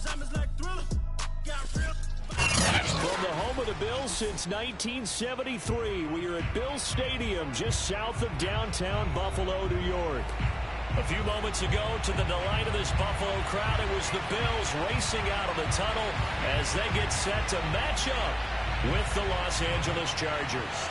From the home of the Bills since 1973, we are at Bills Stadium just south of downtown Buffalo, New York. A few moments ago, to the delight of this Buffalo crowd, it was the Bills racing out of the tunnel as they get set to match up with the Los Angeles Chargers.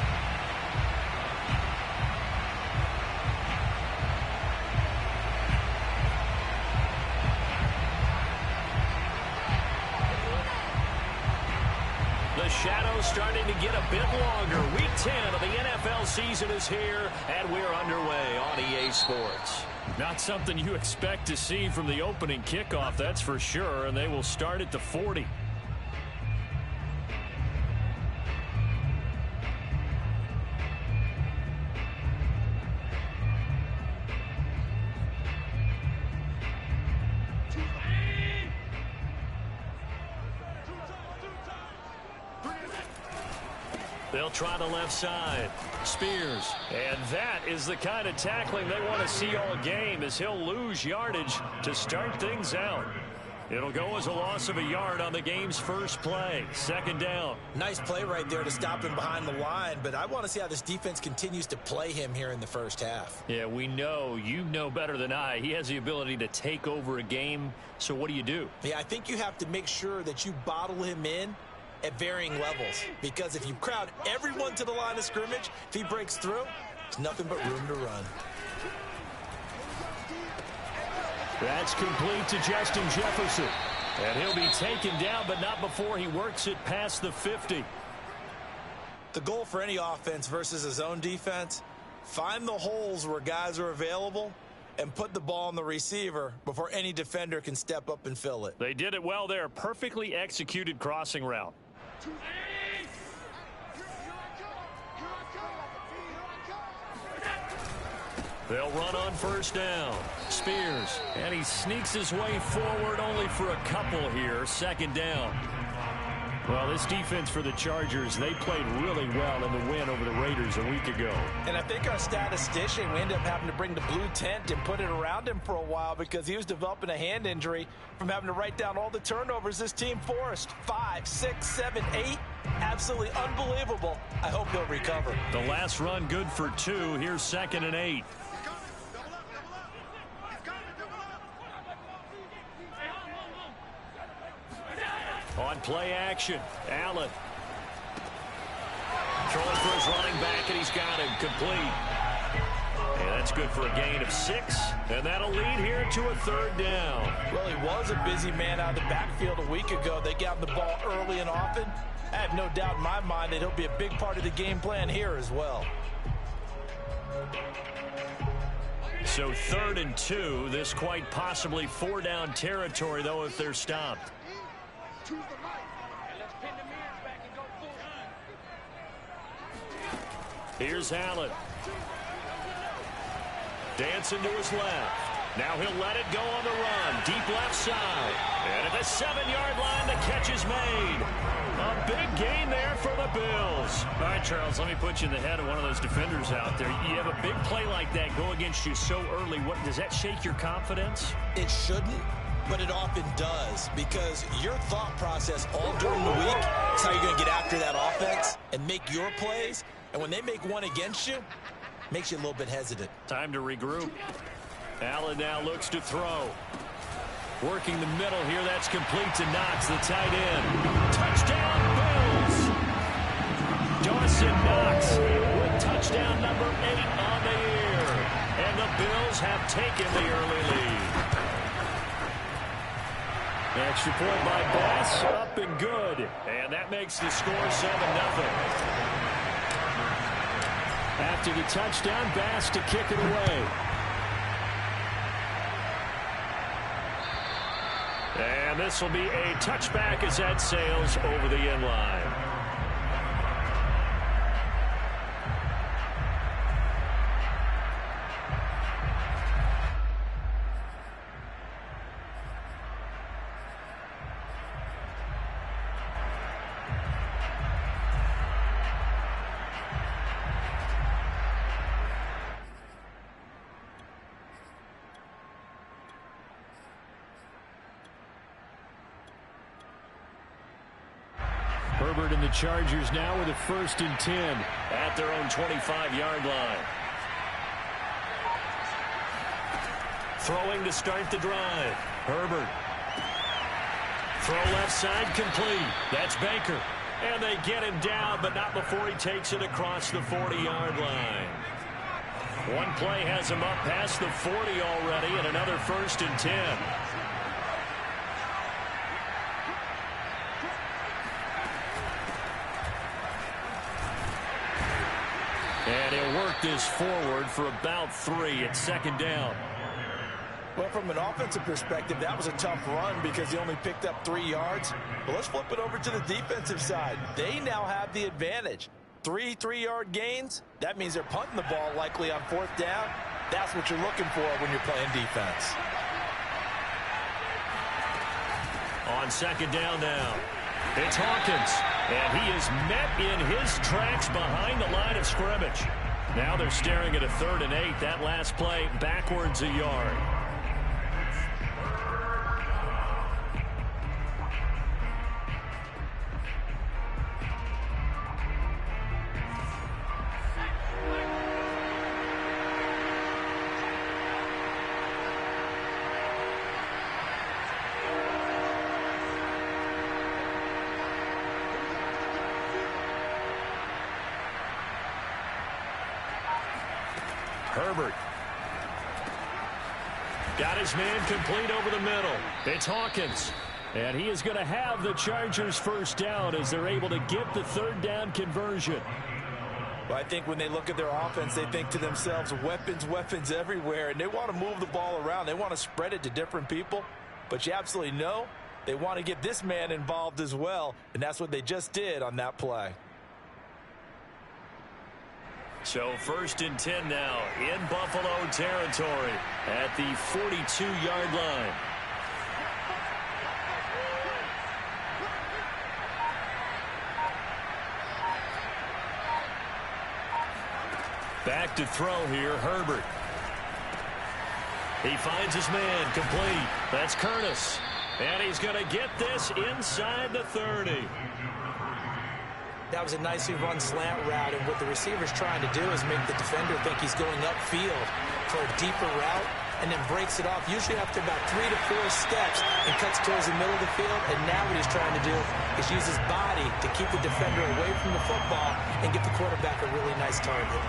The shadow's starting to get a bit longer. Week 10 of the NFL season is here, and we're underway on EA Sports. Not something you expect to see from the opening kickoff, that's for sure, and they will start at the 40. They'll try the left side. Spears. And that is the kind of tackling they want to see all game, as he'll lose yardage to start things out. It'll go as a loss of a yard on the game's first play. Second down. Nice play right there to stop him behind the line, but I want to see how this defense continues to play him here in the first half. Yeah, we know. You know better than I. He has the ability to take over a game, so what do you do? Yeah, I think you have to make sure that you bottle him in at varying levels, because if you crowd everyone to the line of scrimmage, if he breaks through, there's nothing but room to run. That's complete to Justin Jefferson, and he'll be taken down, but not before he works it past the 50. The goal for any offense versus his own defense: find the holes where guys are available and put the ball on the receiver before any defender can step up and fill it. They did it well there. Perfectly executed crossing route. They'll run on first down. Spears. And he sneaks his way forward only for a couple here. Second down. Well, this defense for the Chargers, they played really well in the win over the Raiders a week ago. And I think our statistician, we ended up having to bring the blue tent and put it around him for a while because he was developing a hand injury from having to write down all the turnovers this team forced. 5, 6, 7, 8. Absolutely unbelievable. I hope he'll recover. The last run good for 2. Here's 2nd and 8. On play action, Allen. Throwing for his running back, and he's got him complete. And that's good for a gain of 6, and that'll lead here to a third down. Well, he was a busy man out of the backfield a week ago. They got him the ball early and often. I have no doubt in my mind that he'll be a big part of the game plan here as well. So 3rd and 2, this quite possibly 4-down territory, though, if they're stopped. Here's Allen. Dancing to his left. Now he'll let it go on the run. Deep left side. And at the 7-yard line, the catch is made. A big gain there for the Bills. All right, Charles, let me put you in the head of one of those defenders out there. You have a big play like that go against you so early. What, does that shake your confidence? It shouldn't, but it often does, because your thought process all during the week is how you're going to get after that offense and make your plays. And when they make one against you, makes you a little bit hesitant. Time to regroup. Allen now looks to throw. Working the middle here. That's complete to Knox, the tight end. Touchdown, Bills! Dawson Knox with touchdown number 8 on the year. And the Bills have taken the early lead. Extra point by Bass, up and good. And that makes the score 7-0. After the touchdown, Bass to kick it away. And this will be a touchback as that sails over the end line. Herbert and the Chargers now with a 1st and 10 at their own 25-yard line. Throwing to start the drive. Herbert. Throw left side complete. That's Baker. And they get him down, but not before he takes it across the 40-yard line. One play has him up past the 40 already, and another 1st and 10. And he'll work this forward for about 3 at 2nd down. Well, from an offensive perspective, that was a tough run because he only picked up 3 yards. But let's flip it over to the defensive side. They now have the advantage. 3 3-yard gains, that means they're punting the ball likely on 4th down. That's what you're looking for when you're playing defense. On 2nd down now, it's Hawkins. And he is met in his tracks behind the line of scrimmage. Now they're staring at a 3rd and 8. That last play backwards a yard. Herbert. Got his man complete over the middle. It's Hawkins. And he is going to have the Chargers 1st down as they're able to get the 3rd down conversion. Well, I think when they look at their offense, they think to themselves, weapons, weapons everywhere. And they want to move the ball around. They want to spread it to different people. But you absolutely know they want to get this man involved as well. And that's what they just did on that play. So 1st and 10 now in Buffalo territory at the 42-yard line. Back to throw here, Herbert. He finds his man complete. That's Curtis. And he's going to get this inside the 30. That was a nicely run slant route, and what the receiver's trying to do is make the defender think he's going upfield for a deeper route and then breaks it off, usually after about 3 to 4 steps, and cuts towards the middle of the field. And now what he's trying to do is use his body to keep the defender away from the football and get the quarterback a really nice target.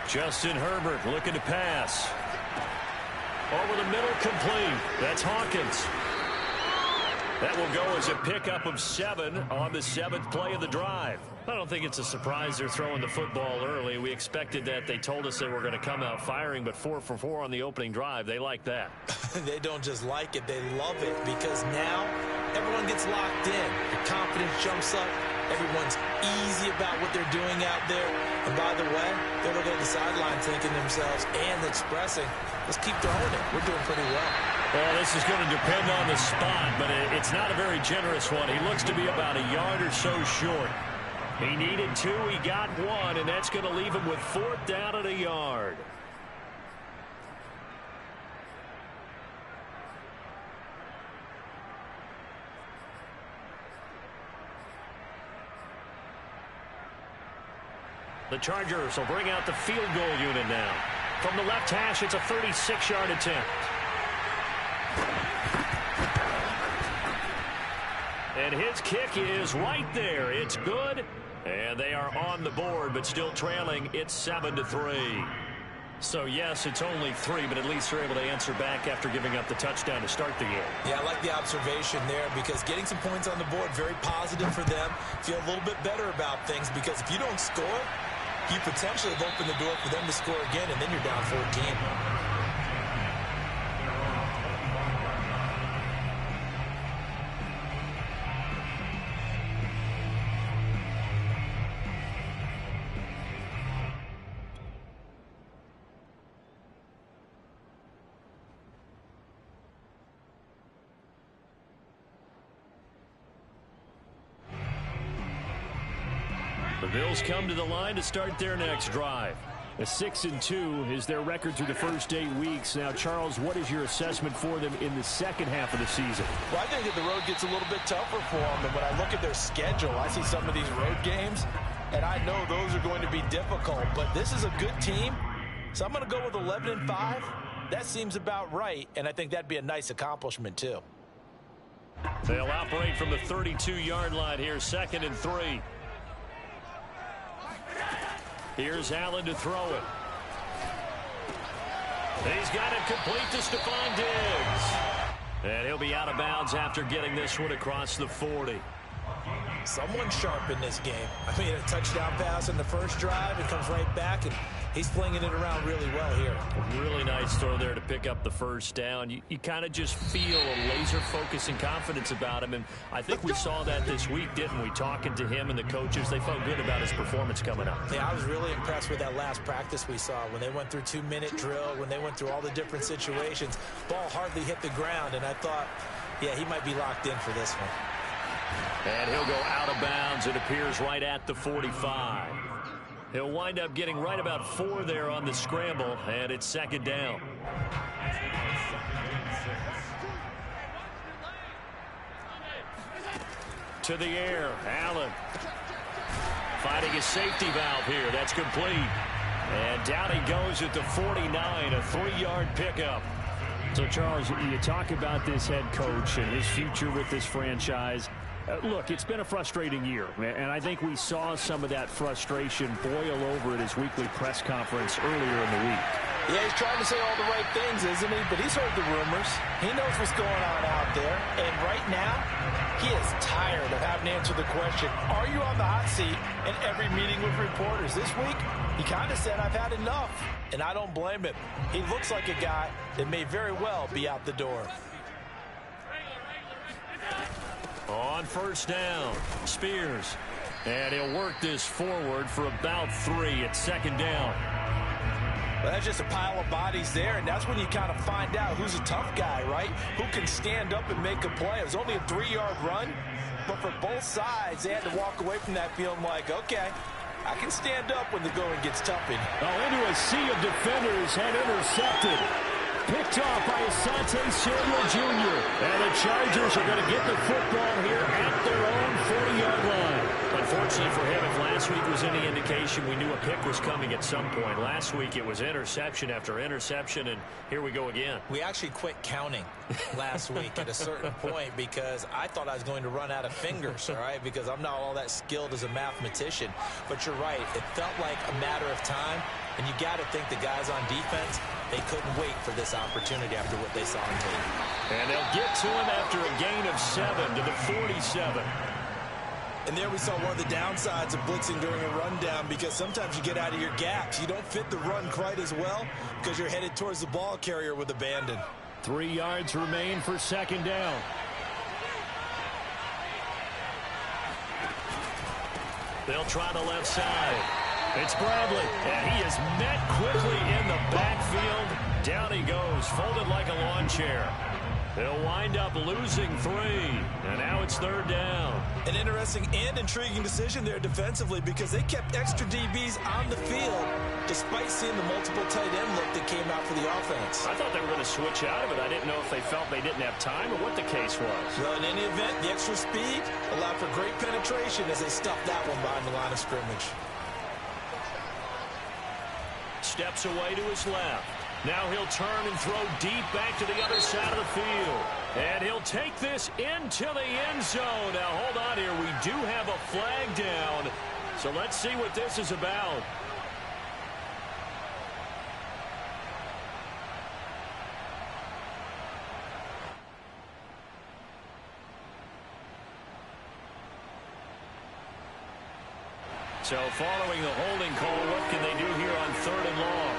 Justin Herbert looking to pass. Over the middle, complete. That's Hawkins. That will go as a pickup of 7 on the 7th play of the drive. I don't think it's a surprise they're throwing the football early. We expected that. They told us they were going to come out firing, but 4 for 4 on the opening drive. They like that. They don't just like it, they love it, because now everyone gets locked in. The confidence jumps up. Everyone's easy about what they're doing out there. And by the way, they're looking at the sideline thinking themselves and expressing, let's keep throwing it. We're doing pretty well. Well, this is going to depend on the spot, but it's not a very generous one. He looks to be about a yard or so short. He needed 2, he got 1, and that's going to leave him with 4th down at a yard. The Chargers will bring out the field goal unit now. From the left hash, it's a 36-yard attempt. And his kick is right there. It's good. And they are on the board, but still trailing. It's 7-3. So, yes, it's only 3, but at least they're able to answer back after giving up the touchdown to start the game. Yeah, I like the observation there, because getting some points on the board, very positive for them. Feel a little bit better about things, because if you don't score, you potentially have opened the door for them to score again, and then you're down 14. The Bills come to the line to start their next drive. A 6-2 is their record through the first 8 weeks. Now, Charles, what is your assessment for them in the second half of the season? Well, I think that the road gets a little bit tougher for them. And when I look at their schedule, I see some of these road games, and I know those are going to be difficult. But this is a good team, so I'm going to go with 11-5. That seems about right, and I think that'd be a nice accomplishment, too. They'll operate from the 32-yard line here, 2nd and 3. Here's Allen to throw it. He's got it complete to Stephon Diggs. And he'll be out of bounds after getting this one across the 40. Someone sharp in this game. I mean, a touchdown pass in the first drive. It comes right back, and he's flinging it around really well here. A really nice throw there to pick up the first down. You kind of just feel a laser focus and confidence about him, and I think we saw that this week, didn't we? Talking to him and the coaches, they felt good about his performance coming up. Yeah, I was really impressed with that last practice we saw when they went through 2-minute drill, when they went through all the different situations. Ball hardly hit the ground, and I thought, yeah, he might be locked in for this one. And he'll go out of bounds. It appears right at the 45. He'll wind up getting right about 4 there on the scramble, and it's 2nd down. To the air, Allen. Fighting a safety valve here. That's complete. And down he goes at the 49, a 3-yard pickup. So, Charles, you talk about this head coach and his future with this franchise. Look, it's been a frustrating year, and I think we saw some of that frustration boil over at his weekly press conference earlier in the week. Yeah, he's trying to say all the right things, isn't he? But he's heard the rumors. He knows what's going on out there. And right now, he is tired of having to answer the question, are you on the hot seat in every meeting with reporters? This week, he kind of said, I've had enough. And I don't blame him. He looks like a guy that may very well be out the door. On first down, Spears. And he'll work this forward for about 3 at 2nd down. Well, that's just a pile of bodies there, and that's when you kind of find out who's a tough guy, right? Who can stand up and make a play. It was only a 3-yard run, but for both sides, they had to walk away from that feeling like, okay, I can stand up when the going gets tough in here. Oh, into a sea of defenders and intercepted. Picked off by Asante Samuel Jr. And the Chargers are going to get the football here at their own 40-yard line. Unfortunately for him, if last week was any indication, we knew a pick was coming at some point. Last week it was interception after interception, and here we go again. We actually quit counting last week at a certain point because I thought I was going to run out of fingers, all right, because I'm not all that skilled as a mathematician. But you're right. It felt like a matter of time, and you got to think the guys on defense, they couldn't wait for this opportunity after what they saw on tape. And they'll get to him after a gain of 7 to the 47. And there we saw one of the downsides of blitzing during a rundown, because sometimes you get out of your gaps. You don't fit the run quite as well because you're headed towards the ball carrier with abandon. 3 yards remain for 2nd down. They'll try the left side. It's Bradley, and he is met quickly in the backfield. Down he goes, folded like a lawn chair. They'll wind up losing 3, and now it's 3rd down. An interesting and intriguing decision there defensively, because they kept extra DBs on the field despite seeing the multiple tight end look that came out for the offense. I thought they were going to switch out of it. I didn't know if they felt they didn't have time or what the case was. Well, in any event, the extra speed allowed for great penetration as they stuffed that one behind the line of scrimmage. Steps away to his left. Now he'll turn and throw deep back to the other side of the field. And he'll take this into the end zone. Now, hold on here. We do have a flag down. So let's see what this is about. So following the holding call, what can they do here on 3rd and long?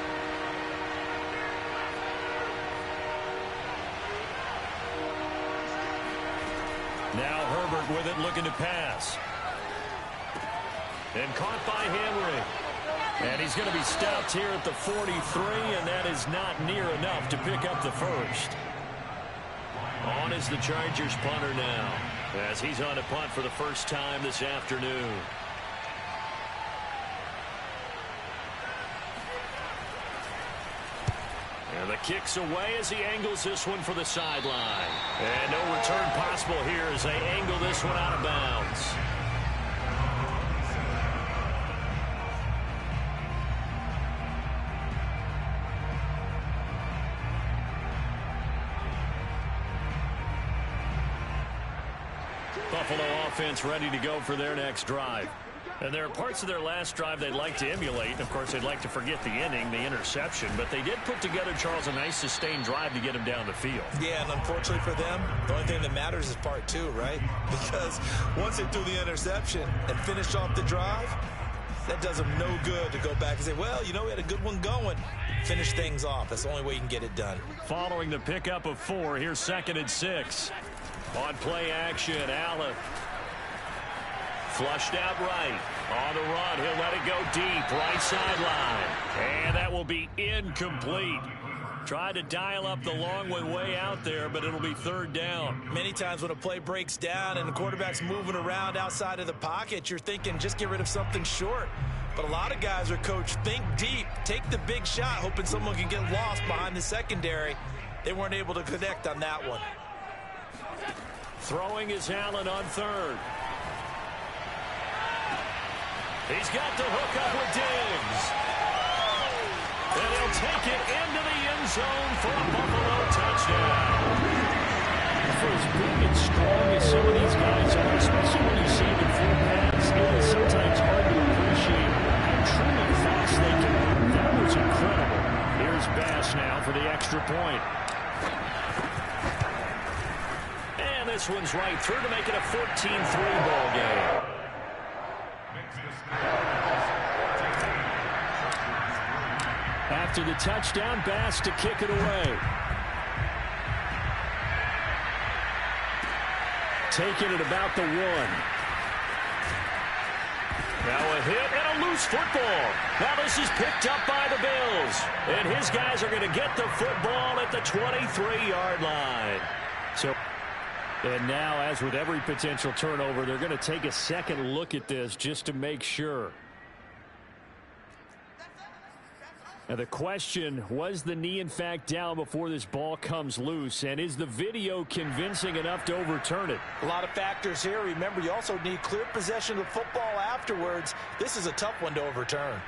Now Herbert with it, looking to pass. And caught by Henry. And he's going to be stopped here at the 43, and that is not near enough to pick up the first. On is the Chargers punter now, as he's on a punt for the first time this afternoon. And the kick's away as he angles this one for the sideline. And no return possible here as they angle this one out of bounds. Buffalo offense ready to go for their next drive. And there are parts of their last drive they'd like to emulate. And of course, they'd like to forget the inning, the interception. But they did put together, Charles, a nice sustained drive to get him down the field. Yeah, and unfortunately for them, the only thing that matters is part two, right? Because once they threw the interception and finished off the drive, that does them no good to go back and say, well, you know, we had a good one going. Finish things off. That's the only way you can get it done. Following the pickup of 4, here's 2nd and 6. On play action, Allen. Flushed out right. On the run, he'll let it go deep. Right sideline. And that will be incomplete. Tried to dial up the long one way out there, but it'll be 3rd down. Many times when a play breaks down and the quarterback's moving around outside of the pocket, you're thinking just get rid of something short. But a lot of guys are coached, think deep, take the big shot, hoping someone can get lost behind the secondary. They weren't able to connect on that one. Throwing is Allen on 3rd. He's got the hook up with Diggs. And he'll take it into the end zone for a Buffalo touchdown. For as big and strong as some of these guys are, especially when you see them in full pads, it is sometimes hard to appreciate how truly fast they can run. That was incredible. Here's Bass now for the extra point. And this one's right through to make it a 14-3 ball game. After the touchdown, Bass to kick it away. Taking it about the 1. Now a hit and a loose football. Now this is picked up by the Bills. And his guys are going to get the football at the 23-yard line. And now, as with every potential turnover, they're going to take a second look at this just to make sure. Now the question, was the knee in fact down before this ball comes loose? And is the video convincing enough to overturn it? A lot of factors here. Remember, you also need clear possession of the football afterwards. This is a tough one to overturn.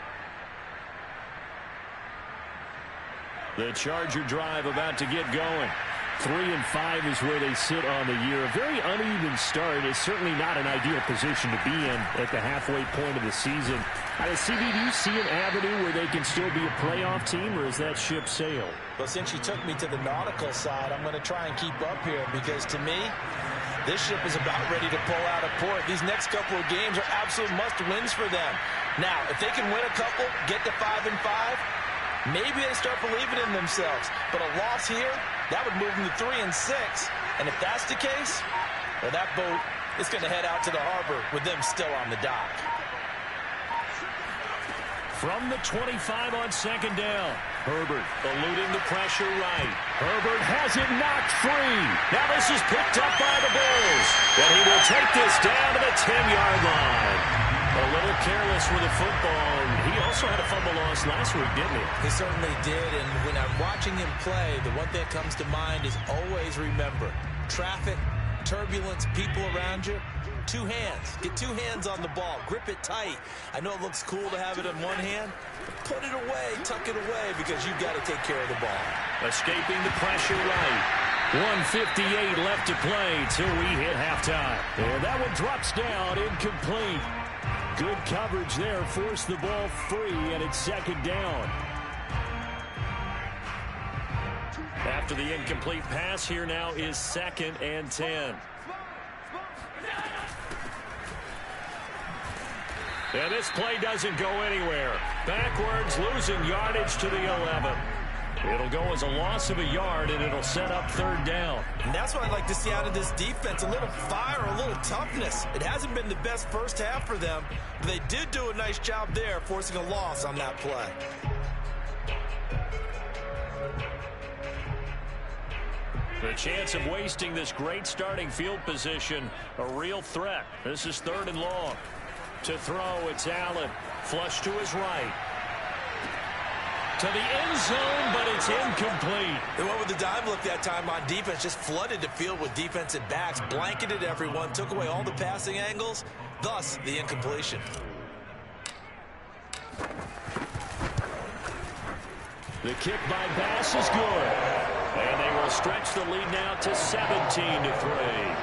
The Charger drive about to get going. 3-5 is where they sit on the year. A very uneven start is certainly not an ideal position to be in at the halfway point of the season. CB, do you see an avenue where they can still be a playoff team, or is that ship sailed? Well, since you took me to the nautical side, I'm going to try and keep up here because, to me, this ship is about ready to pull out of port. These next couple of games are absolute must-wins for them. Now, if they can win a couple, get to 5-5, maybe they start believing in themselves. But a loss here, that would move them to 3-6. And if that's the case, well, that boat is going to head out to the harbor with them still on the dock. From the 25 on 2nd down. Herbert eluding the pressure right. Herbert has it knocked free. Now this is picked up by the Bills. And he will take this down to the 10-yard line. A little careless with the football. He also had a fumble loss last week, didn't he? He certainly did, and when I'm watching him play, the one thing that comes to mind is always remember, traffic, turbulence, people around you, 2 hands. Get 2 hands on the ball. Grip it tight. I know it looks cool to have it in one hand, but put it away, tuck it away, because you've got to take care of the ball. Escaping the pressure right. 1:58 left to play till we hit halftime. And that one drops down, incomplete. Good coverage there, forced the ball free, and it's 2nd down. After the incomplete pass, here now is 2nd and 10. And this play doesn't go anywhere. Backwards, losing yardage to the 11. It'll go as a loss of a yard, and it'll set up 3rd down. And that's what I'd like to see out of this defense, a little fire, a little toughness. It hasn't been the best first half for them, but they did do a nice job there, forcing a loss on that play. The chance of wasting this great starting field position, a real threat. This is 3rd and long. To throw, it's Allen. Flush to his right. to the end zone, but it's incomplete. They went with the dime look that time on defense, just flooded the field with defensive backs, blanketed everyone, took away all the passing angles, thus the incompletion. The kick by Bass is good. And they will stretch the lead now to 17-3.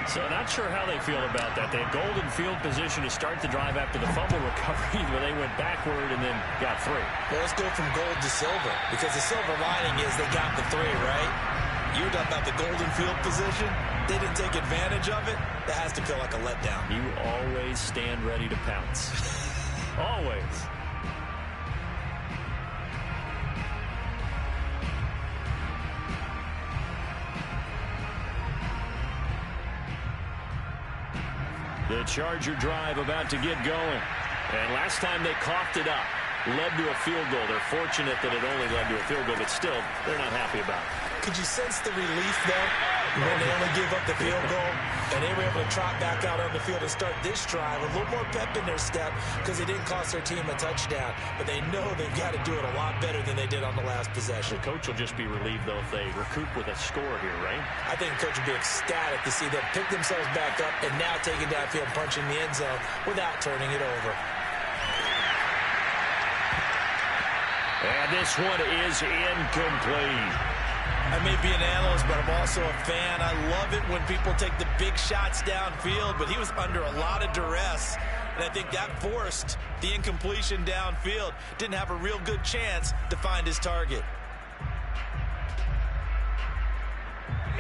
So not sure how they feel about that. They had golden field position to start the drive after the fumble recovery, but they went backward and then got 3. Well, let's go from gold to silver, because the silver lining is they got the 3, right? You're talking about the golden field position. They didn't take advantage of it. That has to feel like a letdown. You always stand ready to pounce. Always. The Charger drive about to get going. And last time they coughed it up, led to a field goal. They're fortunate that it only led to a field goal, but still, they're not happy about it. Could you sense the relief, though, when they only gave up the field goal and they were able to trot back out on the field and start this drive? A little more pep in their step because it didn't cost their team a touchdown, but they know they've got to do it a lot better than they did on the last possession. The coach will just be relieved, though, if they recoup with a score here, right? I think the coach will be ecstatic to see them pick themselves back up and now take it downfield, punching the end zone without turning it over. And this one is incomplete. I may be an analyst, but I'm also a fan. I love it when people take the big shots downfield, but he was under a lot of duress, and I think that forced the incompletion downfield. Didn't have a real good chance to find his target.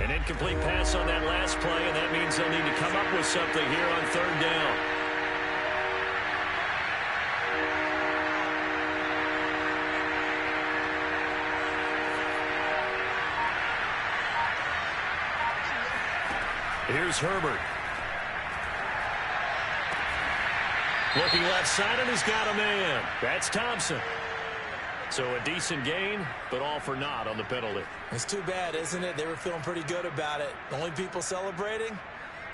An incomplete pass on that last play, and that means they'll need to come up with something here on 3rd down. Here's Herbert. Looking left side, and he's got a man. That's Thompson. So a decent gain, but all for naught on the penalty. It's too bad, isn't it? They were feeling pretty good about it. The only people celebrating,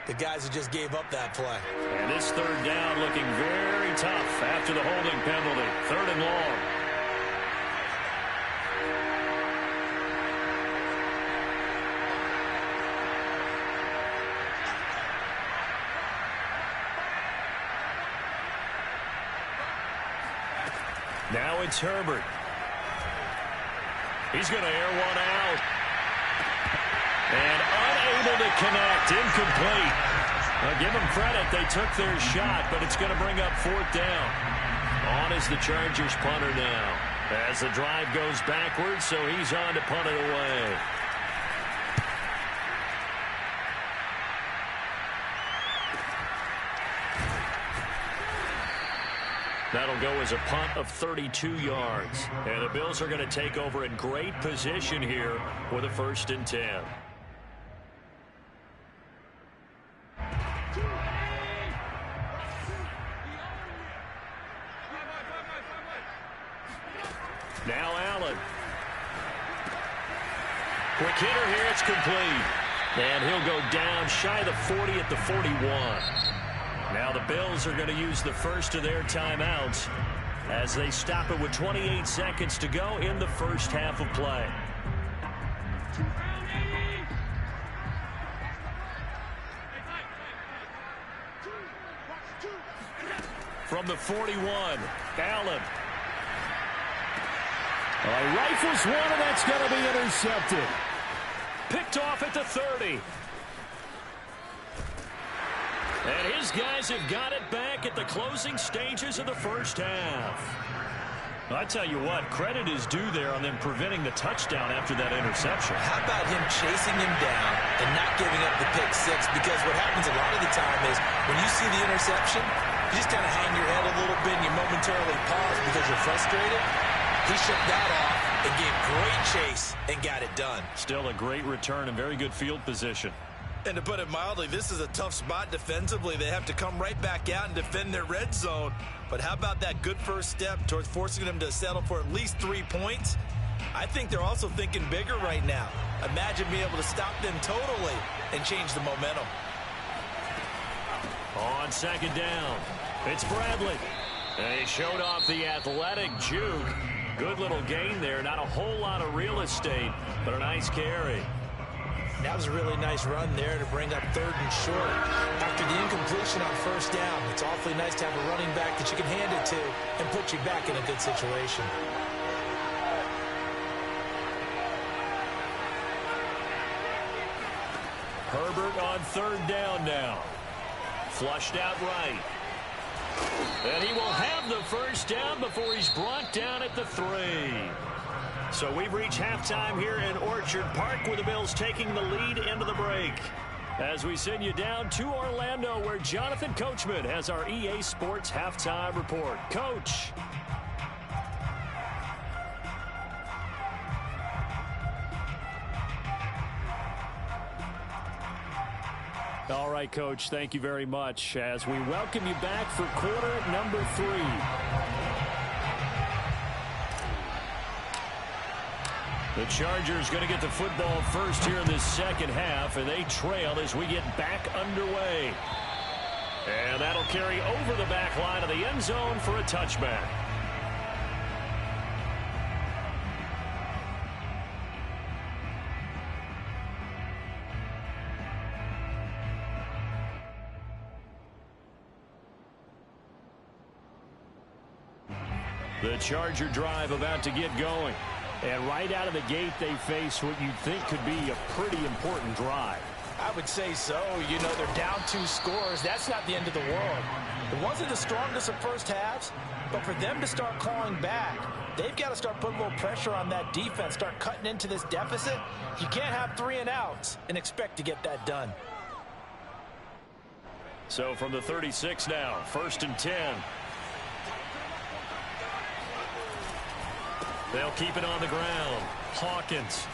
the guys who just gave up that play. And this 3rd down looking very tough after the holding penalty. 3rd and long. Now it's Herbert. He's going to air one out. And unable to connect. Incomplete. Now give them credit. They took their shot, but it's going to bring up 4th down. On is the Chargers punter now. As the drive goes backwards, so he's on to punt it away. That'll go as a punt of 32 yards. And the Bills are going to take over in great position here with a 1st and 10. Now Allen. Quick hitter here, it's complete. And he'll go down shy of the 40 at the 41. Now the Bills are going to use the first of their timeouts as they stop it with 28 seconds to go in the first half of play. From the 41, Allen. Rifles one, and that's going to be intercepted. Picked off at the 30. And his guys have got it back at the closing stages of the first half. I tell you what, credit is due there on them preventing the touchdown after that interception. How about him chasing him down and not giving up the pick six? Because what happens a lot of the time is when you see the interception, you just kind of hang your head a little bit and you momentarily pause because you're frustrated. He shook that off and gave great chase and got it done. Still a great return and very good field position. And to put it mildly, this is a tough spot defensively. They have to come right back out and defend their red zone. But how about that good first step towards forcing them to settle for at least 3 points? I think they're also thinking bigger right now. Imagine being able to stop them totally and change the momentum. On 2nd down, it's Bradley. And he showed off the athletic juke Good little gain there. Not a whole lot of real estate, but a nice carry. That was a really nice run there to bring up 3rd and short. After the incompletion on 1st down, it's awfully nice to have a running back that you can hand it to and put you back in a good situation. Herbert on 3rd down now. Flushed out right. And he will have the 1st down before he's brought down at the 3. So we've reached halftime here in Orchard Park with the Bills taking the lead into the break. As we send you down to Orlando where Jonathan Coachman has our EA Sports halftime report. Coach. All right, Coach, thank you very much as we welcome you back for quarter number 3. The Chargers going to get the football first here in this second half, and they trail as we get back underway. And that'll carry over the back line of the end zone for a touchback. The Charger drive about to get going. And right out of the gate, they face what you'd think could be a pretty important drive. I would say so. You know, they're down 2 scores. That's not the end of the world. It wasn't the strongest of first halves, but for them to start clawing back, they've got to start putting a little pressure on that defense, start cutting into this deficit. You can't have 3 and outs and expect to get that done. So from the 36 now, 1st and 10. They'll keep it on the ground. Hawkins.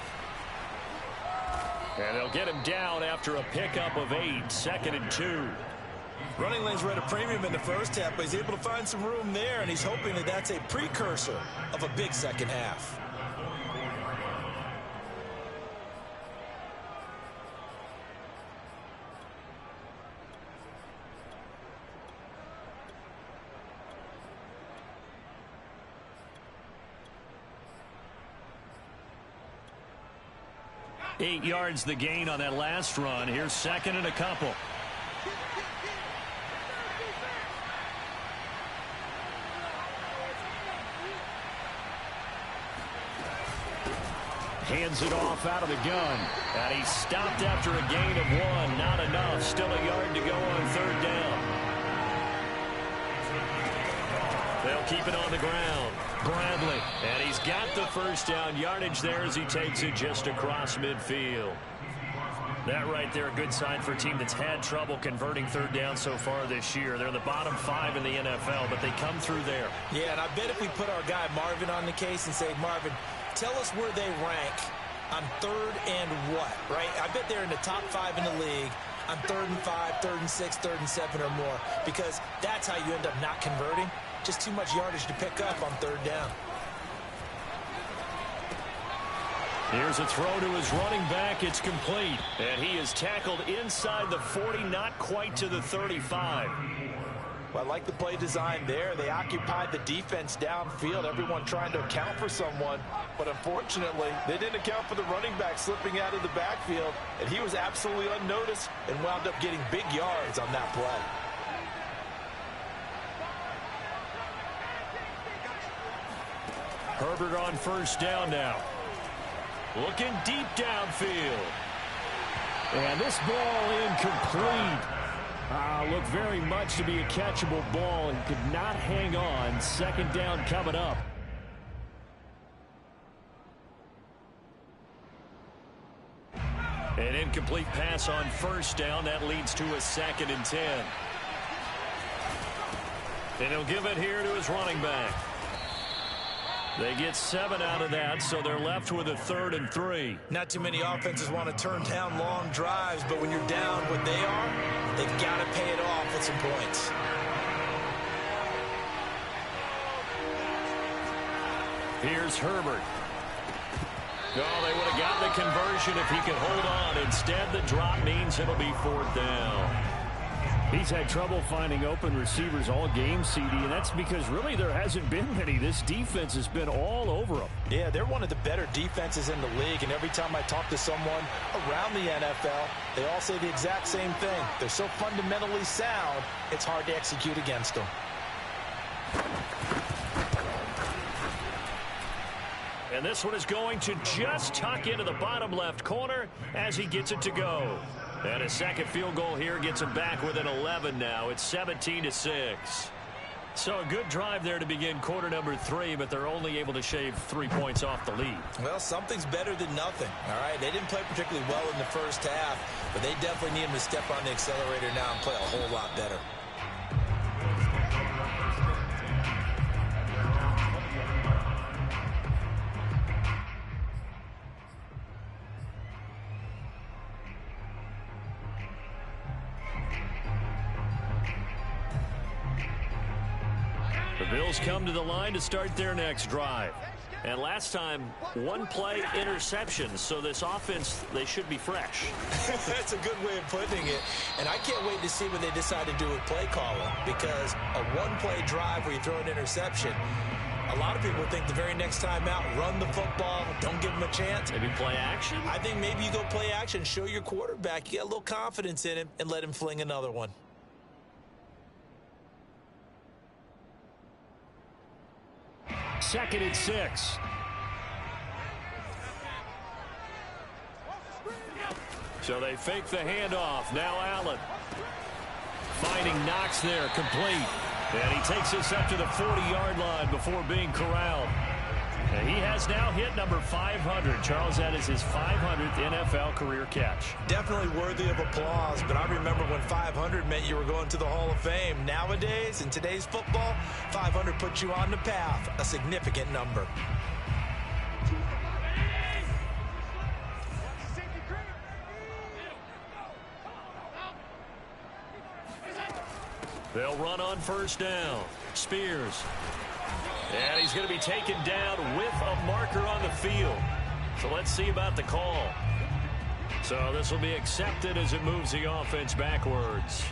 And they'll get him down after a pickup of 8, 2nd and 2. Running lanes were at a premium in the first half, but he's able to find some room there, and he's hoping that that's a precursor of a big second half. Eight yards the gain on that last run. Here's 2nd and a couple. Hands it off out of the gun. And he stopped after a gain of 1. Not enough. Still a yard to go on 3rd down. They'll keep it on the ground. Bradley. And he's got the 1st down yardage there as he takes it just across midfield. That right there, a good sign for a team that's had trouble converting 3rd down so far this year. They're in the bottom 5 in the NFL, but they come through there. Yeah, and I bet if we put our guy Marvin on the case and say, Marvin, tell us where they rank on 3rd and what, right? I bet they're in the top 5 in the league on 3rd and 5, 3rd and 6, 3rd and 7 or more, because that's how you end up not converting. Just too much yardage to pick up on 3rd down. Here's a throw to his running back. It's complete. And he is tackled inside the 40, not quite to the 35. Well, I like the play design there. They occupied the defense downfield, everyone trying to account for someone. But unfortunately, they didn't account for the running back slipping out of the backfield. And he was absolutely unnoticed and wound up getting big yards on that play. Herbert on 1st down now. Looking deep downfield. And this ball incomplete. Looked very much to be a catchable ball and could not hang on. 2nd down coming up. An incomplete pass on 1st down. That leads to a 2nd and 10. And he'll give it here to his running back. They get 7 out of that, so they're left with a 3rd and 3. Not too many offenses want to turn down long drives, but when you're down what they are, they've got to pay it off with some points. Here's Herbert. Oh, they would have gotten the conversion if he could hold on. Instead, the drop means it'll be 4th down. He's had trouble finding open receivers all game, CD, and that's because really there hasn't been many. This defense has been all over them. Yeah, they're one of the better defenses in the league, and every time I talk to someone around the NFL, they all say the exact same thing. They're so fundamentally sound, it's hard to execute against them. And this one is going to just tuck into the bottom left corner as he gets it to go. And a second field goal here gets him back within 11 now. It's 17-6. So a good drive there to begin quarter number 3, but they're only able to shave 3 points off the lead. Well, something's better than nothing, all right? They didn't play particularly well in the first half, but they definitely need him to step on the accelerator now and play a whole lot better. The Bills come to the line to start their next drive. And last time, one play interception. So this offense, they should be fresh. That's a good way of putting it. And I can't wait to see what they decide to do with play calling, because a one-play drive where you throw an interception, a lot of people think the very next time out, run the football, don't give them a chance. Maybe play action? I think maybe you go play action, show your quarterback, you get a little confidence in him, and let him fling another one. Second and 6. So they fake the handoff. Now Allen. Finding Knox there, complete. And he takes us up to the 40-yard line before being corralled. And he has now hit number 500. Charles, that is his 500th NFL career catch. Definitely worthy of applause, but I remember when 500 meant you were going to the Hall of Fame. Nowadays, in today's football, 500 puts you on the path, a significant number. They'll run on first down. Spears. And he's going to be taken down with a marker on the field. So let's see about the call. So this will be accepted as it moves the offense backwards.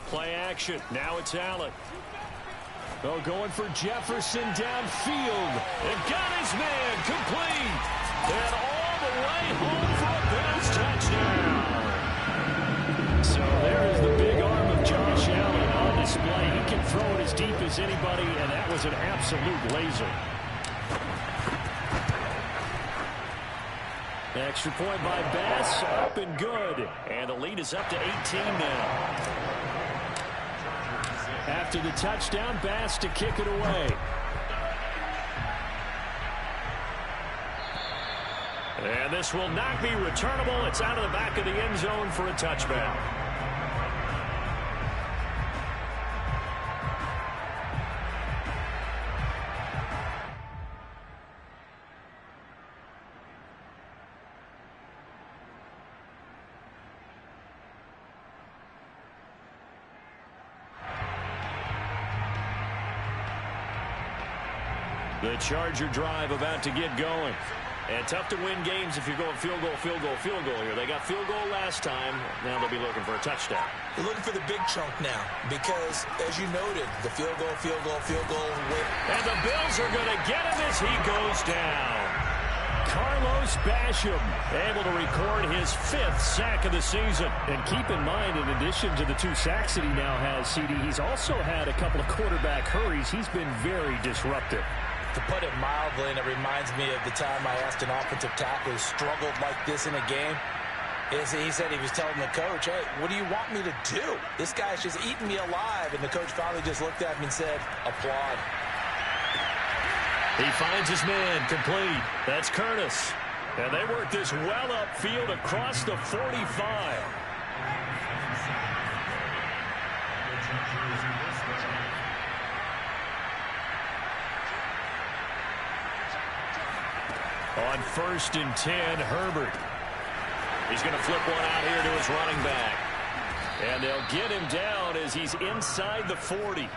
Play action. Now it's Allen. Oh, going for Jefferson downfield. And got his man complete. And all the way home for a Bills touchdown. So there is the big arm of Josh Allen on display. He can throw it as deep as anybody, and that was an absolute laser. Extra point by Bass, up and good. And the lead is up to 18 now. After the touchdown, Bass to kick it away. And this will not be returnable. It's out of the back of the end zone for a touchback. The Charger drive about to get going. And tough to win games if you're going field goal, field goal, field goal here. They got field goal last time. Now they'll be looking for a touchdown. They're looking for the big chunk now because, as you noted, the field goal, field goal, field goal. And the Bills are going to get him as he goes down. Carlos Basham able to record his 5th sack of the season. And keep in mind, in addition to the 2 sacks that he now has, CD, he's also had a couple of quarterback hurries. He's been very disruptive. To put it mildly, and it reminds me of the time I asked an offensive tackle who struggled like this in a game. He said he was telling the coach, hey, what do you want me to do? This guy's just eating me alive. And the coach finally just looked at him and said, applaud. He finds his man complete. That's Curtis. And they work this well upfield across the 45. On 1st and 10, Herbert. He's going to flip one out here to his running back. And they'll get him down down as he's inside the 40.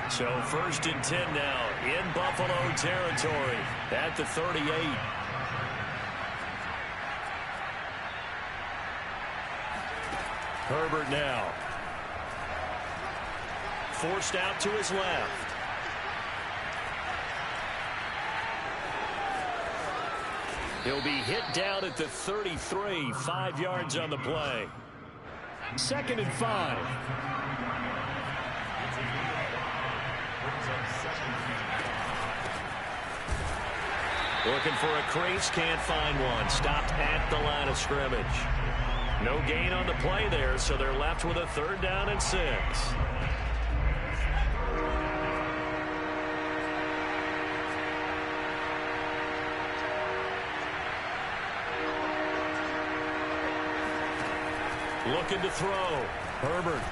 So 1st and 10 now in Buffalo territory at the 38. Herbert now. Forced out to his left. He'll be hit down at the 33, 5 yards on the play. 2nd and 5. Looking for a crease, can't find one. Stopped at the line of scrimmage. No gain on the play there, so they're left with a 3rd down and 6. Looking to throw. Herbert.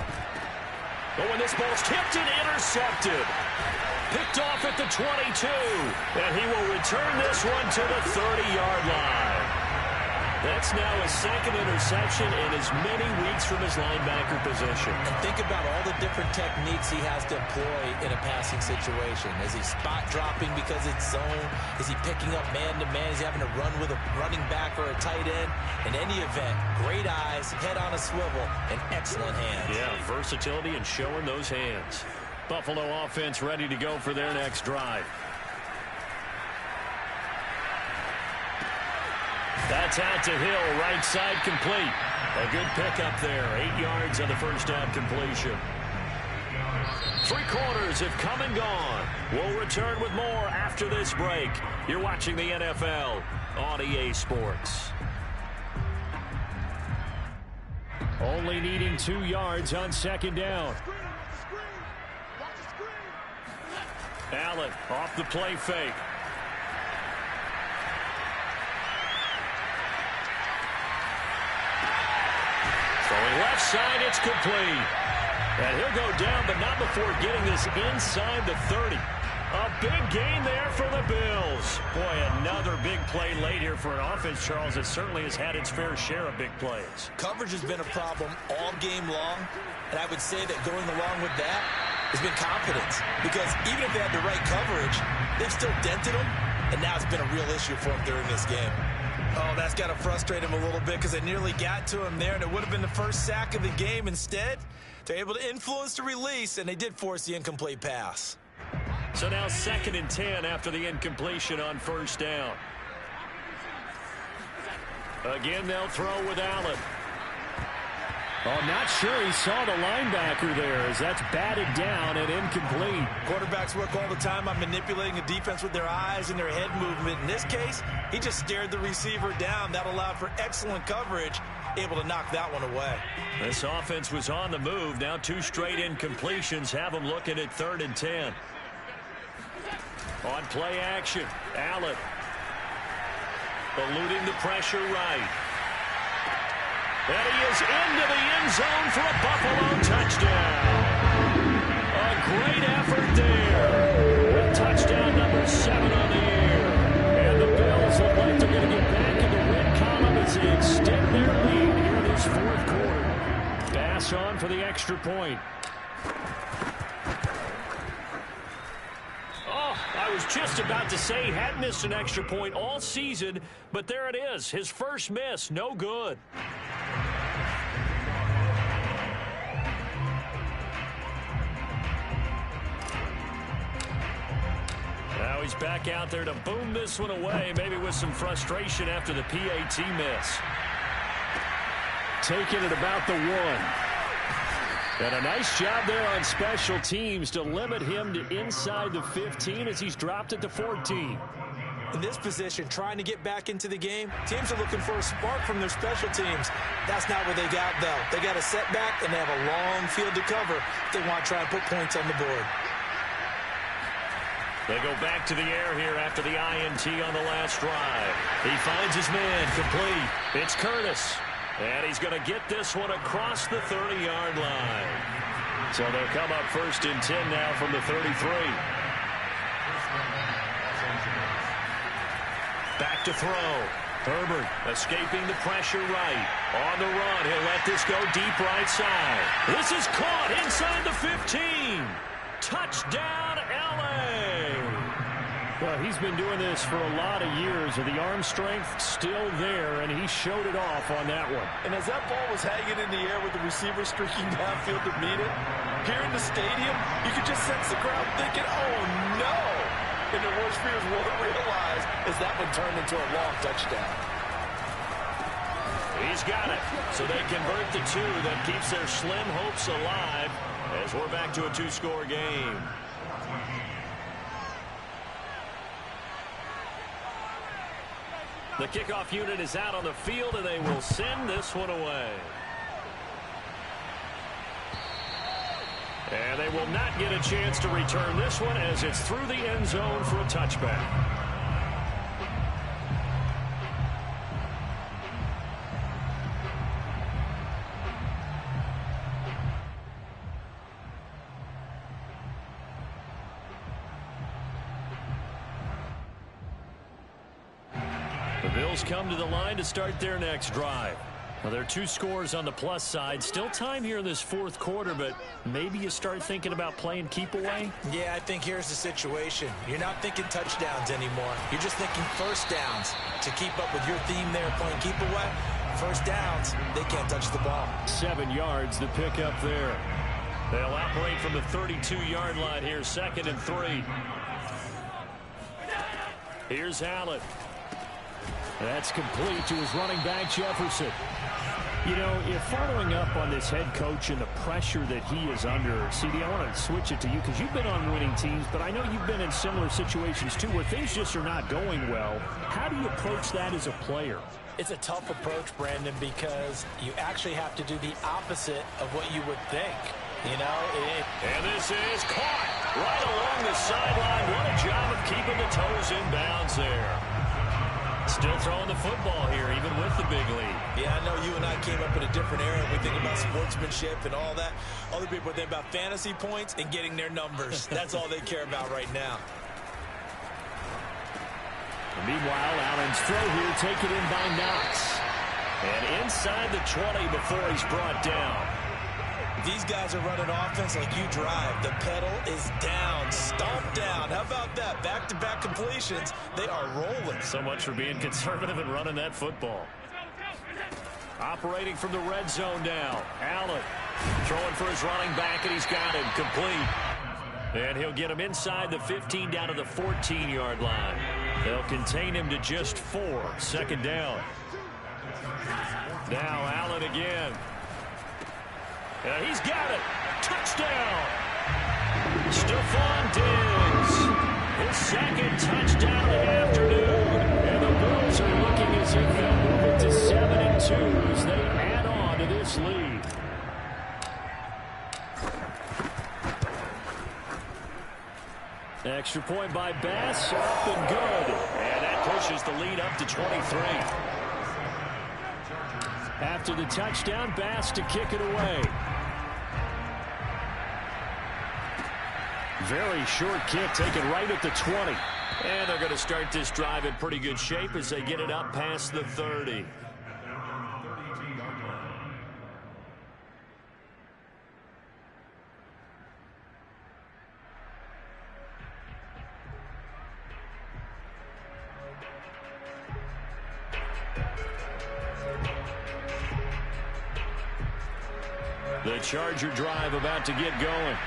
Oh, and this ball's tipped and intercepted. Picked off at the 22. And he will return this one to the 30-yard line. That's now his 2nd interception in as many weeks from his linebacker position. And think about all the different techniques he has to employ in a passing situation. Is he spot dropping because it's zone? Is he picking up man-to-man? Is he having to run with a running back or a tight end? In any event, great eyes, head on a swivel, and excellent hands. Yeah, versatility and showing those hands. Buffalo offense ready to go for their next drive. That's out to Hill, right side complete. A good pickup there, 8 yards on the first down completion. 3 quarters have come and gone. We'll return with more after this break. You're watching the NFL on EA Sports. Only needing 2 yards on 2nd down. Allen off the play fake. Throwing left side, it's complete. And he'll go down, but not before getting this inside the 30. A big gain there for the Bills. Boy, another big play late here for an offense, Charles, that certainly has had its fair share of big plays. Coverage has been a problem all game long, and I would say that going along with that has been confidence. Because even if they had the right coverage, they've still dented them, and now it's been a real issue for them during this game. Oh, that's got to frustrate him a little bit because they nearly got to him there, and it would have been the first sack of the game. Instead, they're able to influence the release, and they did force the incomplete pass. So now 2nd and 10 after the incompletion on 1st down. Again, they'll throw with Allen. Oh, not sure he saw the linebacker there as that's batted down and incomplete. Quarterbacks work all the time on manipulating a defense with their eyes and their head movement. In this case, he just stared the receiver down. That allowed for excellent coverage, able to knock that one away. This offense was on the move. Now 2 straight incompletions have them looking at 3rd and 10. On play action, Allen. Eluding the pressure right. And he is into the end zone for a Buffalo touchdown. A great effort there. With touchdown number 7 on the year. And the Bills look like they're going to get back in the win column as they extend their lead here in this 4th quarter. Pass on for the extra point. I was just about to say he hadn't missed an extra point all season, but there it is. His first miss, no good. Now he's back out there to boom this one away, maybe with some frustration after the PAT miss. Taking it about the 1. And a nice job there on special teams to limit him to inside the 15 as he's dropped it to 14. In this position, trying to get back into the game, teams are looking for a spark from their special teams. That's not what they got, though. They got a setback, and they have a long field to cover if they want to try and put points on the board. They go back to the air here after the INT on the last drive. He finds his man complete. It's Curtis. And he's going to get this one across the 30-yard line. So they'll come up 1st and 10 now from the 33. Back to throw. Herbert escaping the pressure right. On the run, he'll let this go deep right side. This is caught inside the 15. Touchdown, L.A. Well, he's been doing this for a lot of years, and the arm strength still there, and he showed it off on that one. And as that ball was hanging in the air with the receiver streaking downfield to meet it, here in the stadium, you could just sense the crowd thinking, oh, no. And the worst fears won't realize as that one turned into a long touchdown. He's got it. So they convert the two. That keeps their slim hopes alive as we're back to a two-score game. The kickoff unit is out on the field, and they will send this one away. And they will not get a chance to return this one as it's through the end zone for a touchback. The Bills come to the line to start their next drive. Well, there are two scores on the plus side. Still time here in this fourth quarter, but maybe you start thinking about playing keep away? Yeah, I think here's the situation. You're not thinking touchdowns anymore. You're just thinking first downs. To keep up with your theme there, playing keep away, first downs, they can't touch the ball. 7 yards, the pickup there. They'll operate from the 32-yard line here, 2nd and 3. Here's Allen. That's complete to his running back, Jefferson. You know, if following up on this head coach and the pressure that he is under, CD, I want to switch it to you because you've been on winning teams, but I know you've been in similar situations too where things just are not going well. How do you approach that as a player? It's a tough approach, Brandon, because you actually have to do the opposite of what you would think. You know, and this is caught right along the sideline. What a job of keeping the toes in bounds there. Still throwing the football here, even with the big lead. Yeah, I know you and I came up in a different era. We think about sportsmanship and all that. Other people think about fantasy points and getting their numbers. That's all they care about right now. Meanwhile, Allen's throw here taken in by Knox. And inside the 20 before he's brought down. These guys are running offense like you drive. The pedal is down, stomped down. How about that? Back-to-back completions. They are rolling. So much for being conservative and running that football. Operating from the red zone now. Allen throwing for his running back, and he's got him complete. And he'll get him inside the 15 down to the 14-yard line. They'll contain him to just 4. 2nd down. Now Allen again. And he's got it. Touchdown. Stephon Diggs. His 2nd touchdown of the afternoon. And the Bills are looking as if they'll move it to 7-2 as they add on to this lead. Extra point by Bass. Up and good. And that pushes the lead up to 23. After the touchdown, Bass to kick it away. Very short kick, taken right at the 20. And they're going to start this drive in pretty good shape as they get it up past the 30. The Charger drive about to get going.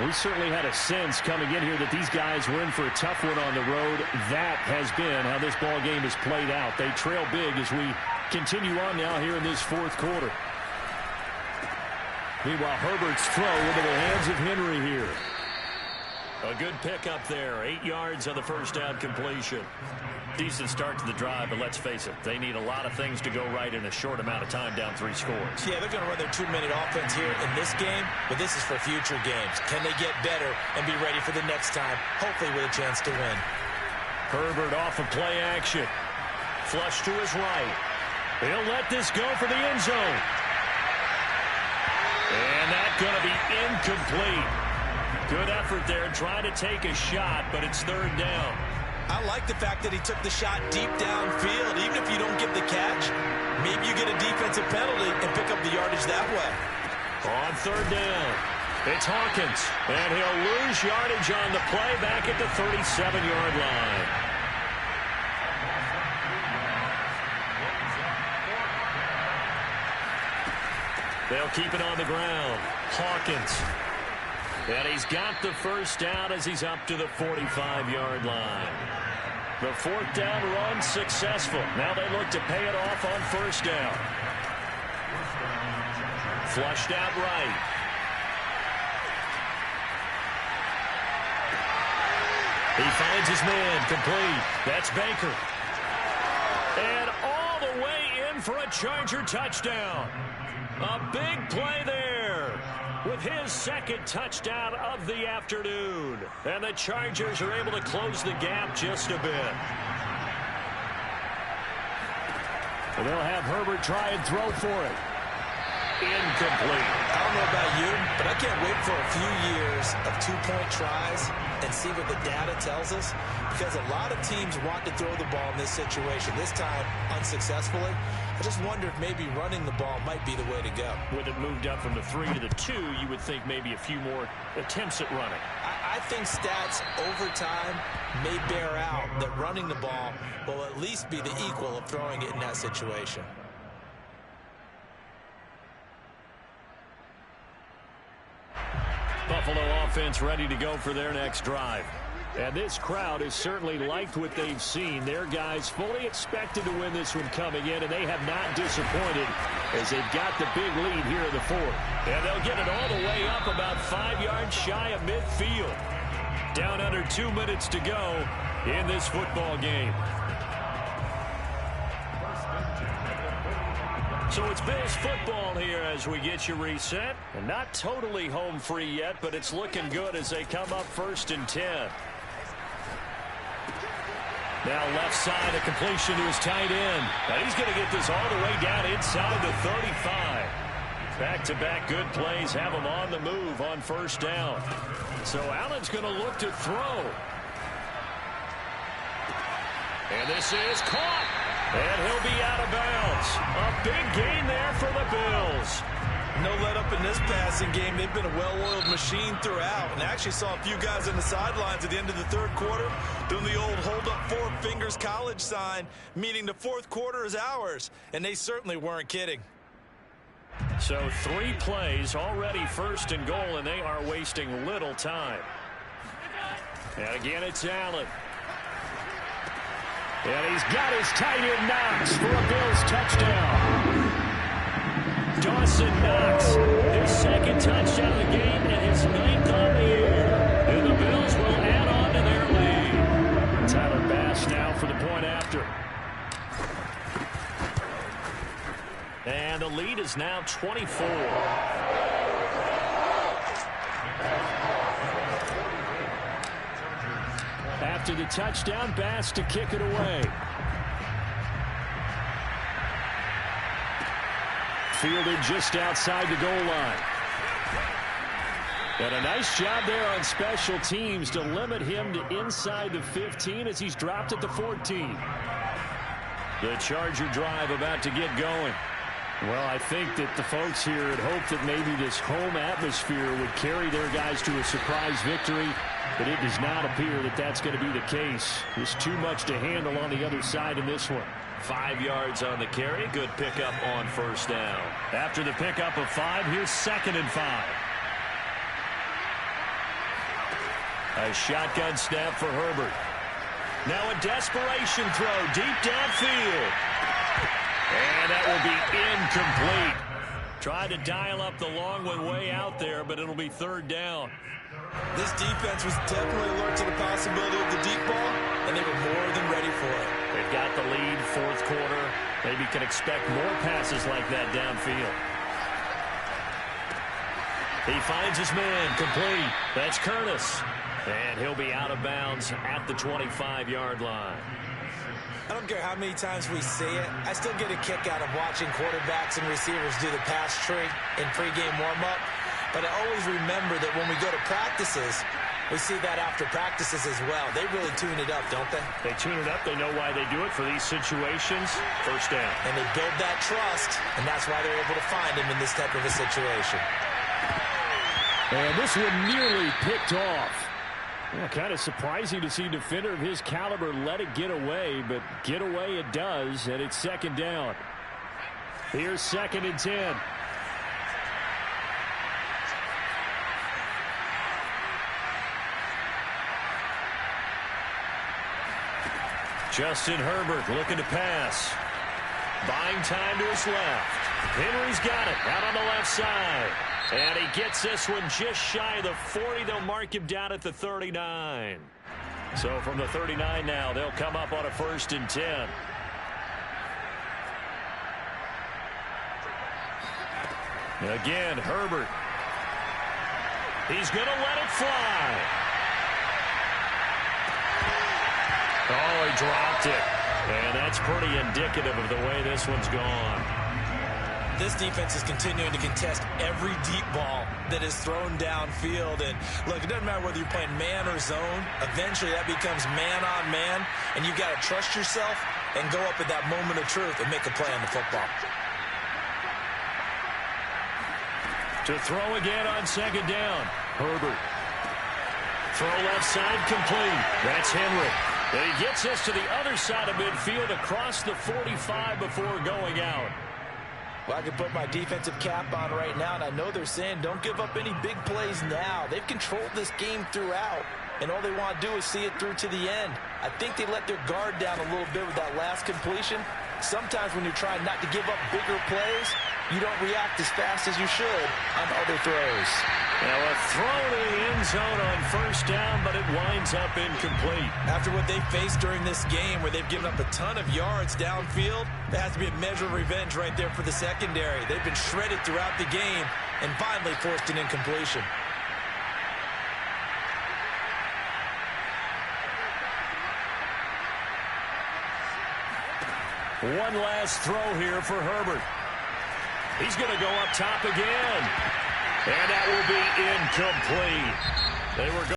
We certainly had a sense coming in here that these guys were in for a tough one on the road. That has been how this ball game has played out. They trail big as we continue on now here in this fourth quarter. Meanwhile, Herbert's throw into the hands of Henry here. A good pickup there. 8 yards on the first down completion. Decent start to the drive, but let's face it, they need a lot of things to go right in a short amount of time down 3 scores. Yeah, they're going to run their 2-minute offense here in this game, but this is for future games. Can they get better and be ready for the next time, hopefully with a chance to win? Herbert off of play action. Flush to his right. He'll let this go for the end zone. And that's going to be incomplete. Good effort there trying to take a shot, but it's 3rd down. I like the fact that he took the shot deep downfield. Even if you don't get the catch, maybe you get a defensive penalty and pick up the yardage that way. On third down, it's Hawkins, and he'll lose yardage on the play back at the 37-yard line. They'll keep it on the ground. Hawkins. And he's got the first down as he's up to the 45-yard line. The fourth down run successful. Now they look to pay it off on first down. Flushed out right. He finds his man complete. That's Baker. And all the way in for a Charger touchdown. A big play there with his second touchdown of the afternoon. And the Chargers are able to close the gap just a bit. And they'll have Herbert try and throw for it. Incomplete. I don't know about you, but I can't wait for a few years of two-point tries and see what the data tells us, because a lot of teams want to throw the ball in this situation. This time, unsuccessfully. I just wonder if maybe running the ball might be the way to go. With it moved up from the 3 to the 2, you would think maybe a few more attempts at running. I think stats over time may bear out that running the ball will at least be the equal of throwing it in that situation. Buffalo offense ready to go for their next drive. And this crowd has certainly liked what they've seen. Their guys fully expected to win this one coming in, and they have not disappointed as they've got the big lead here in the fourth. And they'll get it all the way up about 5 yards shy of midfield. Down under 2 minutes to go in this football game. So it's Bills football here as we get you reset. And not totally home free yet, but it's looking good as they come up 1st and 10. Now left side, a completion to his tight end. And he's going to get this all the way down inside the 35. Back-to-back good plays have him on the move on first down. So Allen's going to look to throw. And this is caught. And he'll be out of bounds. A big gain there for the Bills. No let up in this passing game. They've been a well-oiled machine throughout. And I actually saw a few guys on the sidelines at the end of the third quarter doing the old hold up 4 fingers college sign, meaning the fourth quarter is ours. And they certainly weren't kidding. So 3 plays already 1st and goal, and they are wasting little time. And again, it's Allen. And he's got his tight end Knox for a Bills touchdown. Dawson Knox, his second touchdown of the game and his 9th on the year. And the Bills will add on to their lead. Tyler Bass now for the point after. And the lead is now 24. After the touchdown, Bass to kick it away. Fielded just outside the goal line. And a nice job there on special teams to limit him to inside the 15 as he's dropped at the 14. The Charger drive about to get going. Well, I think that the folks here had hoped that maybe this home atmosphere would carry their guys to a surprise victory, but it does not appear that that's going to be the case. There's too much to handle on the other side in this one. 5 yards on the carry. Good pickup on first down. After the pickup of 5, here's 2nd and 5. A shotgun snap for Herbert. Now a desperation throw deep downfield. And that will be incomplete. Tried to dial up the long one way out there, but it'll be 3rd down. This defense was definitely alert to the possibility of the deep ball, and they were more than ready for it. They've got the lead, 4th quarter. Maybe can expect more passes like that downfield. He finds his man complete. That's Curtis. And he'll be out of bounds at the 25-yard line. I don't care how many times we see it. I still get a kick out of watching quarterbacks and receivers do the pass tree in pregame warm-up. But I always remember that when we go to practices, We see that after practices as well. They really tune it up, don't they? They tune it up. They know why they do it for these situations. First down. And they build that trust, and that's why they're able to find him in this type of a situation. And this one nearly picked off. Well, kind of surprising to see a defender of his caliber let it get away, but get away it does, and it's second down. Here's 2nd and 10. Justin Herbert looking to pass. Buying time to his left. Henry's got it out on the left side. And he gets this one just shy of the 40. They'll mark him down at the 39. So from the 39 now, they'll come up on a 1st and 10. Again, Herbert. He's going to let it fly. Oh, he dropped it. And that's pretty indicative of the way this one's gone. This defense is continuing to contest every deep ball that is thrown downfield. And look, it doesn't matter whether you're playing man or zone. Eventually that becomes man on man. And you've got to trust yourself and go up at that moment of truth and make a play on the football. To throw again on 2nd down. Herbert. Throw left side complete. That's Henry. And he gets us to the other side of midfield across the 45 before going out. Well, I can put my defensive cap on right now, and I know they're saying don't give up any big plays now. They've controlled this game throughout, and all they want to do is see it through to the end. I think they let their guard down a little bit with that last completion. Sometimes when you're trying not to give up bigger plays, you don't react as fast as you should on other throws. Now a throw to the end zone on 1st down, but it winds up incomplete. After what they faced during this game where they've given up a ton of yards downfield, there has to be a measure of revenge right there for the secondary. They've been shredded throughout the game and finally forced an incompletion. One last throw here for Herbert. He's going to go up top again. And that will be incomplete. They were